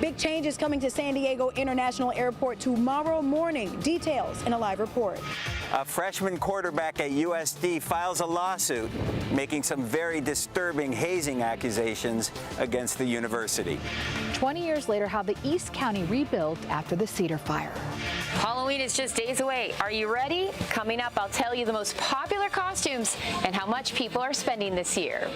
Big changes coming to San Diego International Airport tomorrow morning. Details in a live report. A freshman quarterback at USD files a lawsuit making some very disturbing hazing accusations against the university. 20 years later, how the East County rebuilt after the Cedar fire. Halloween is just days away. Are you ready? Coming up, I'll tell you the most popular costumes and how much people are spending this year.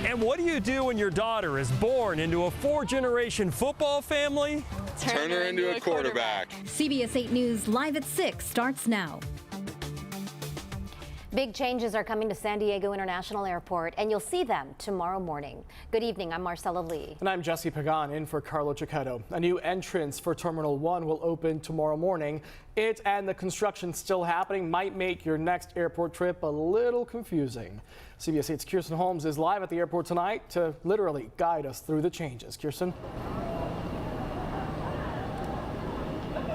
And what do you do when your daughter is born into a 4-generation football family? Turn her into a quarterback. CBS 8 News Live at 6 starts now. Big changes are coming to San Diego International Airport, and you'll see them tomorrow morning. Good evening, I'm Marcella Lee. And I'm Jesse Pagan in for Carlo Cicchetto. A new entrance for Terminal 1 will open tomorrow morning. It and the construction still happening might make your next airport trip a little confusing. CBS 8's Kirsten Holmes is live at the airport tonight to literally guide us through the changes. Kirsten?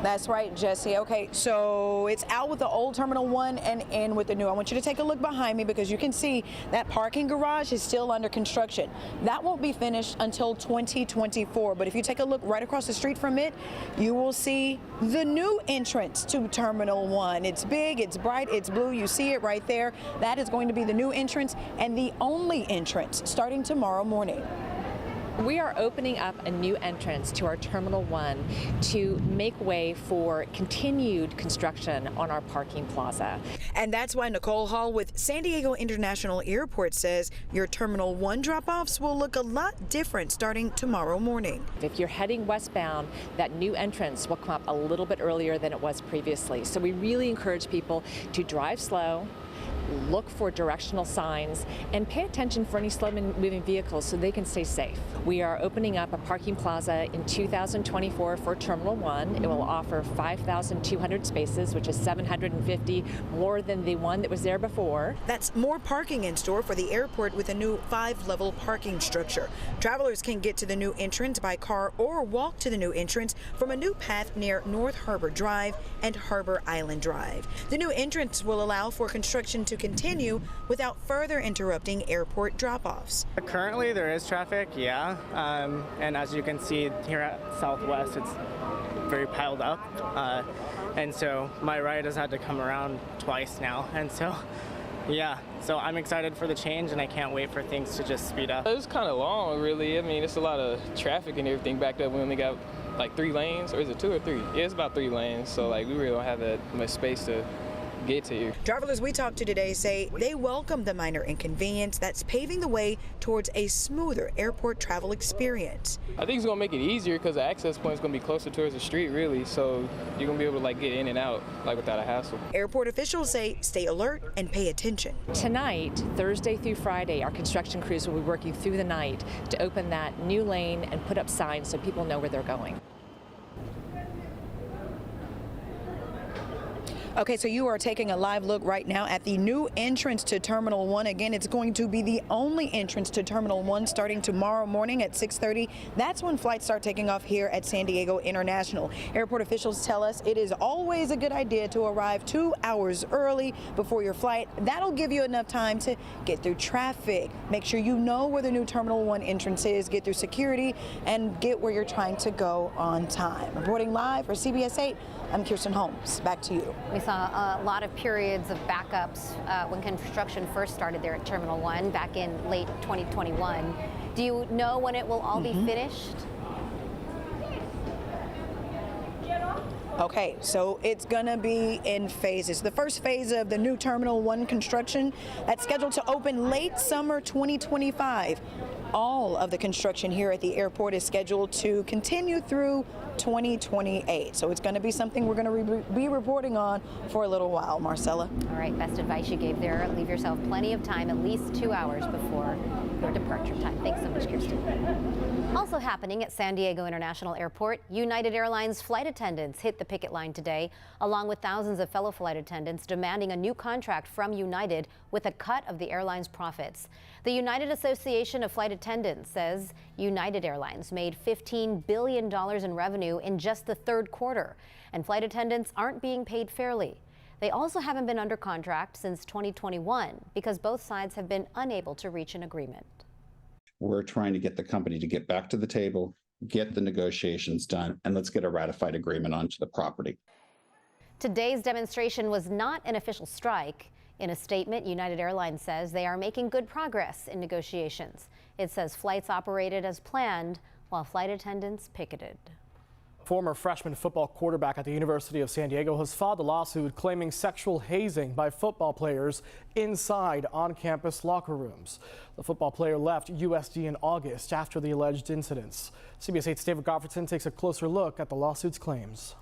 That's right, Jesse. Okay, so it's out with the old Terminal 1 and in with the new. I want you to take a look behind me because you can see that parking garage is still under construction. That won't be finished until 2024, but if you take a look right across the street from it, you will see the new entrance to Terminal 1. It's big, it's bright, it's blue. You see it right there. That is going to be the new entrance and the only entrance starting tomorrow morning. We are opening up a new entrance to our Terminal 1 to make way for continued construction on our parking plaza. And that's why Nicole Hall with San Diego International Airport says your Terminal 1 drop-offs will look a lot different starting tomorrow morning. If you're heading westbound, that new entrance will come up a little bit earlier than it was previously. So we really encourage people to drive slow, look for directional signs, and pay attention for any slow-moving vehicles so they can stay safe. We are opening up a parking plaza in 2024 for Terminal 1. It will offer 5,200 spaces, which is 750 more than the one that was there before. That's more parking in store for the airport with a new 5-level parking structure. Travelers can get to the new entrance by car or walk to the new entrance from a new path near North Harbor Drive and Harbor Island Drive. The new entrance will allow for construction to continue without further interrupting airport drop-offs. Currently there is traffic, yeah, and as you can see here at Southwest, it's very piled up, and so my ride has had to come around twice now, and so yeah, so I'm excited for the change and I can't wait for things to just speed up. It's kind of long, really. I mean, it's a lot of traffic and everything backed up. We only got like 3 lanes, or is it 2 or 3? Yeah, it's about 3 lanes, so like we really don't have that much space to get to you. Travelers we talked to today say they welcome the minor inconvenience that's paving the way towards a smoother airport travel experience. I think it's going to make it easier because the access point is going to be closer towards the street, really, so you're going to be able to like get in and out like without a hassle. Airport officials say stay alert and pay attention. Tonight, Thursday through Friday, our construction crews will be working through the night to open that new lane and put up signs so people know where they're going. Okay, so you are taking a live look right now at the new entrance to Terminal 1. Again, it's going to be the only entrance to Terminal 1 starting tomorrow morning at 6:30. That's when flights start taking off here at San Diego International. Airport officials tell us it is always a good idea to arrive 2 hours early before your flight. That'll give you enough time to get through traffic, make sure you know where the new Terminal 1 entrance is, get through security, and get where you're trying to go on time. Reporting live for CBS 8, I'm Kirsten Holmes. Back to you. We saw a lot of periods of backups when construction first started there at Terminal 1 back in late 2021. Do you know when it will all be finished? Okay, so it's gonna be in phases. The first phase of the new Terminal 1 construction that's scheduled to open late summer 2025. All of the construction here at the airport is scheduled to continue through 2028. So it's going to be something we're going to be reporting on for a little while. Marcella. All right, best advice you gave there. Leave yourself plenty of time, at least 2 hours before your departure time. Thanks so much, Kirsten. Also happening at San Diego International Airport, United Airlines flight attendants hit the picket line today, along with thousands of fellow flight attendants demanding a new contract from United with a cut of the airline's profits. The United Association of Flight Attendants says United Airlines made $15 billion in revenue in just the third quarter, and flight attendants aren't being paid fairly. They also haven't been under contract since 2021 because both sides have been unable to reach an agreement. We're trying to get the company to get back to the table get the negotiations done, and let's get a ratified agreement onto the property. Today's demonstration was not an official strike. In a statement, United Airlines says they are making good progress in negotiations. It says flights operated as planned while flight attendants picketed. Former freshman football quarterback at the University of San Diego has filed a lawsuit claiming sexual hazing by football players inside on-campus locker rooms. The football player left USD in August after the alleged incidents. CBS 8's David Gottfredson takes a closer look at the lawsuit's claims.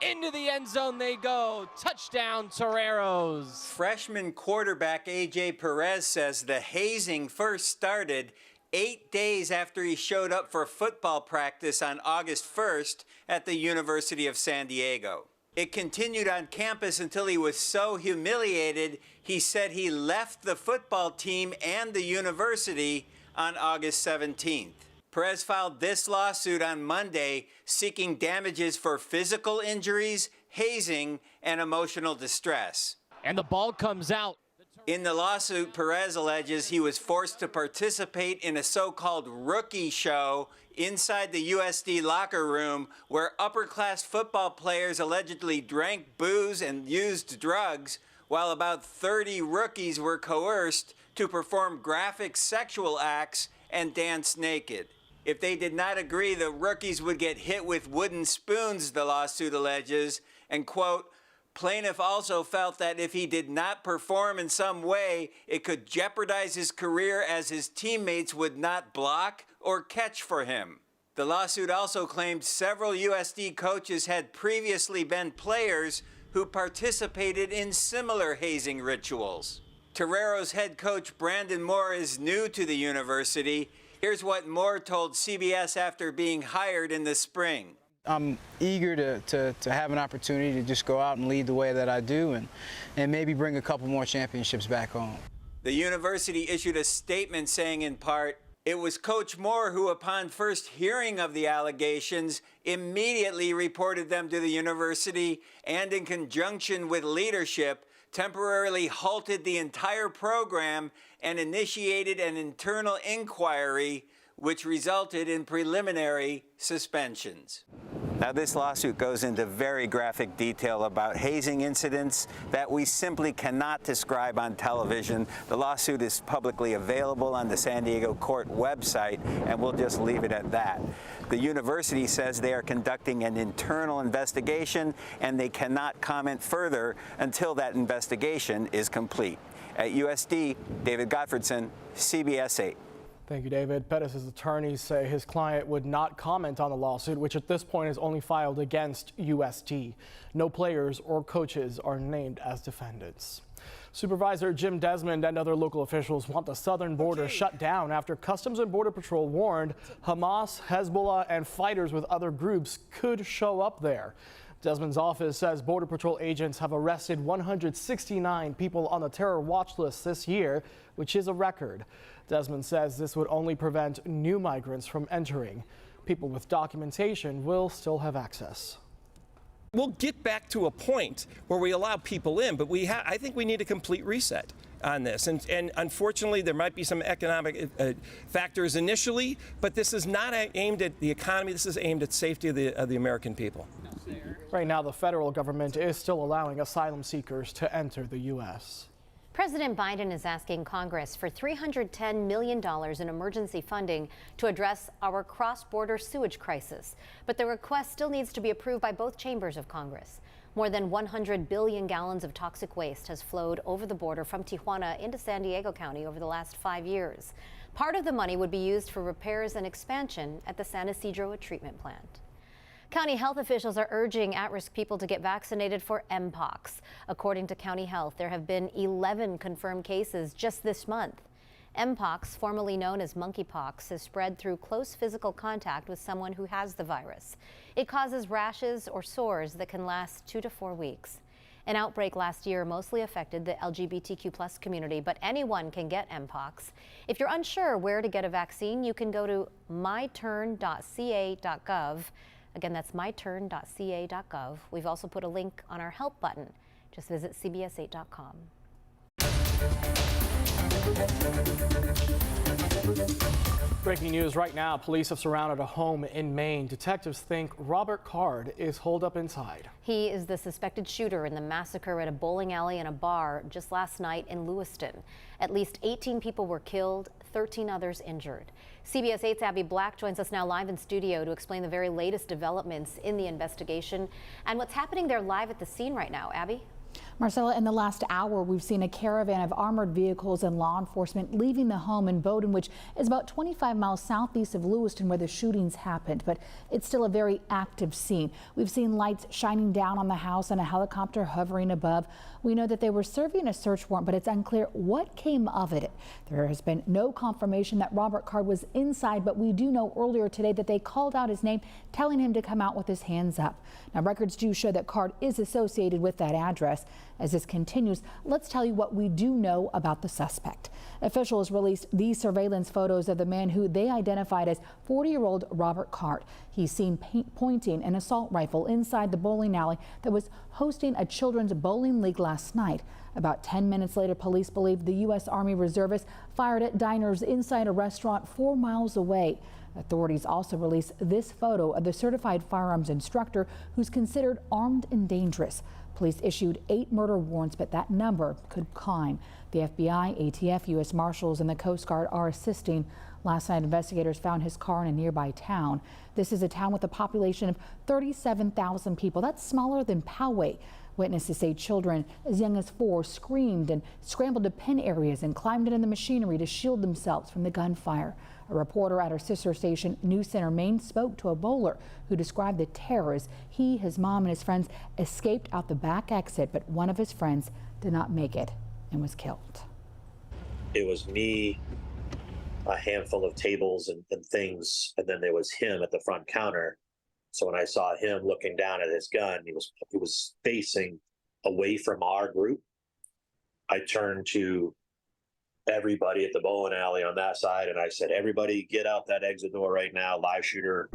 Into the end zone they go. Touchdown, Toreros. Freshman quarterback A.J. Perez says the hazing first started 8 days after he showed up for football practice on August 1st at the University of San Diego. It continued on campus until he was so humiliated, he said he left the football team and the university on August 17th. Perez filed this lawsuit on Monday, seeking damages for physical injuries, hazing, and emotional distress. And the ball comes out. In the lawsuit, Perez alleges he was forced to participate in a so-called rookie show inside the USD locker room where upper-class football players allegedly drank booze and used drugs, while about 30 rookies were coerced to perform graphic sexual acts and dance naked. If they did not agree, the rookies would get hit with wooden spoons, the lawsuit alleges, and quote, plaintiff also felt that if he did not perform in some way, it could jeopardize his career as his teammates would not block or catch for him. The lawsuit also claimed several USD coaches had previously been players who participated in similar hazing rituals. Toreros head coach Brandon Moore is new to the university. Here's what Moore told CBS after being hired in the spring. I'm eager to have an opportunity to just go out and lead the way that I do and maybe bring a couple more championships back home. The university issued a statement saying in part, it was Coach Moore who, upon first hearing of the allegations, immediately reported them to the university and in conjunction with leadership, temporarily halted the entire program and initiated an internal inquiry which resulted in preliminary suspensions. Now, this lawsuit goes into very graphic detail about hazing incidents that we simply cannot describe on television. The lawsuit is publicly available on the San Diego court website, and we'll just leave it at that. The university says they are conducting an internal investigation, and they cannot comment further until that investigation is complete. At USD, David Gottfredson, CBS 8. Thank you, David. Pettis' attorneys say his client would not comment on the lawsuit, which at this point is only filed against USD. No players or coaches are named as defendants. Supervisor Jim Desmond and other local officials want the southern border shut down after Customs and Border Patrol warned Hamas, Hezbollah, and fighters with other groups could show up there. Desmond's office says Border Patrol agents have arrested 169 people on the terror watch list this year, which is a record. Desmond says this would only prevent new migrants from entering. People with documentation will still have access. We'll get back to a point where we allow people in, but I think we need a complete reset on this. And unfortunately, there might be some economic factors initially, but this is not aimed at the economy. This is aimed at safety of the American people. Right now, the federal government is still allowing asylum seekers to enter the U.S. President Biden is asking Congress for $310 million in emergency funding to address our cross-border sewage crisis. But the request still needs to be approved by both chambers of Congress. More than 100 billion gallons of toxic waste has flowed over the border from Tijuana into San Diego County over the last 5 years. Part of the money would be used for repairs and expansion at the San Isidro treatment plant. County health officials are urging at-risk people to get vaccinated for Mpox. According to County Health, there have been 11 confirmed cases just this month. Mpox, formerly known as monkeypox, is spread through close physical contact with someone who has the virus. It causes rashes or sores that can last 2 to 4 weeks. An outbreak last year mostly affected the LGBTQ+ community, but anyone can get Mpox. If you're unsure where to get a vaccine, you can go to myturn.ca.gov. Again, that's myturn.ca.gov. We've also put a link on our help button. Just visit cbs8.com. Breaking news right now. Police have surrounded a home in Maine. Detectives think Robert Card is holed up inside. He is the suspected shooter in the massacre at a bowling alley and a bar just last night in Lewiston. At least 18 people were killed, 13 others injured. CBS 8's Abby Black joins us now live in studio to explain the very latest developments in the investigation and what's happening there live at the scene right now. Abby? Marcella, in the last hour, we've seen a caravan of armored vehicles and law enforcement leaving the home in Bowdoin, which is about 25 miles southeast of Lewiston, where the shootings happened. But it's still a very active scene. We've seen lights shining down on the house and a helicopter hovering above. We know that they were serving a search warrant, but it's unclear what came of it. There has been no confirmation that Robert Card was inside, but we do know earlier today that they called out his name, telling him to come out with his hands up. Now, records do show that Card is associated with that address. As this continues, let's tell you what we do know about the suspect. Officials released these surveillance photos of the man who they identified as 40-year-old Robert Card. He's seen pointing an assault rifle inside the bowling alley that was hosting a children's bowling league last night. About 10 minutes later, police believe the U.S. Army reservists fired at diners inside a restaurant 4 miles away. Authorities also released this photo of the certified firearms instructor who's considered armed and dangerous. Police issued 8 murder warrants, but that number could climb. The FBI, ATF, U.S. Marshals, and the Coast Guard are assisting. Last night, investigators found his car in a nearby town. This is a town with a population of 37,000 people. That's smaller than Poway. Witnesses say children as young as 4 screamed and scrambled to pin areas and climbed into the machinery to shield themselves from the gunfire. A reporter at our sister station, News Center Maine, spoke to a bowler who described the terror as he, his mom, and his friends escaped out the back exit, but one of his friends did not make it and was killed. It was me, a handful of tables and things, and then there was him at the front counter. So when I saw him looking down at his gun, he was facing away from our group. I turned to everybody at the bowling alley on that side, and I said, everybody get out that exit door right now, live shooter.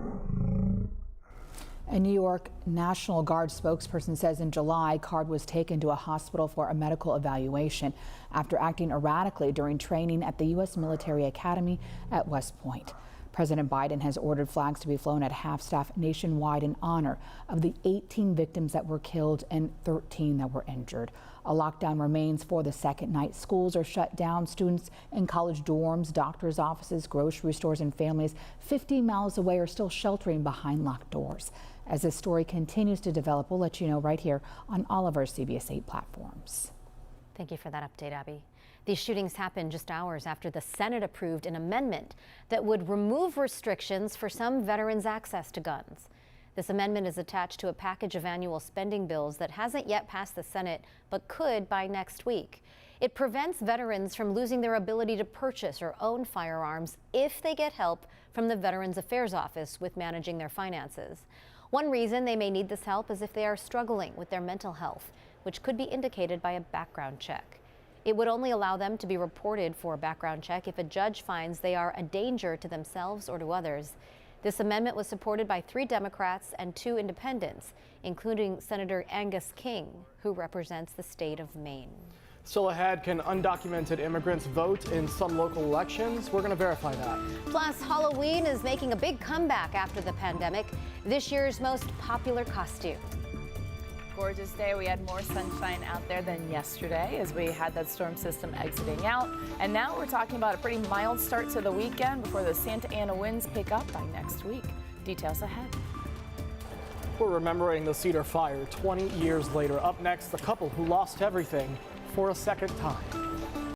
A New York National Guard spokesperson says in July, Card was taken to a hospital for a medical evaluation after acting erratically during training at the U.S. Military Academy at West Point. President Biden has ordered flags to be flown at half-staff nationwide in honor of the 18 victims that were killed and 13 that were injured. A lockdown remains for the second night. Schools are shut down. Students in college dorms, doctors' offices, grocery stores, and families 15 miles away are still sheltering behind locked doors. As this story continues to develop, we'll let you know right here on all of our CBS 8 platforms. Thank you for that update, Abby. These shootings happened just hours after the Senate approved an amendment that would remove restrictions for some veterans' access to guns. This amendment is attached to a package of annual spending bills that hasn't yet passed the Senate, but could by next week. It prevents veterans from losing their ability to purchase or own firearms if they get help from the Veterans Affairs Office with managing their finances. One reason they may need this help is if they are struggling with their mental health, which could be indicated by a background check. It would only allow them to be reported for a background check if a judge finds they are a danger to themselves or to others. This amendment was supported by 3 Democrats and 2 independents, including Senator Angus King, who represents the state of Maine. Still ahead, can undocumented immigrants vote in some local elections? We're going to verify that. Plus, Halloween is making a big comeback after the pandemic. This year's most popular costume. Gorgeous day. We had more sunshine out there than yesterday as we had that storm system exiting out. And now we're talking about a pretty mild start to the weekend before the Santa Ana winds pick up by next week. Details ahead. We're remembering the Cedar Fire 20 years later. Up next, the couple who lost everything for a second time.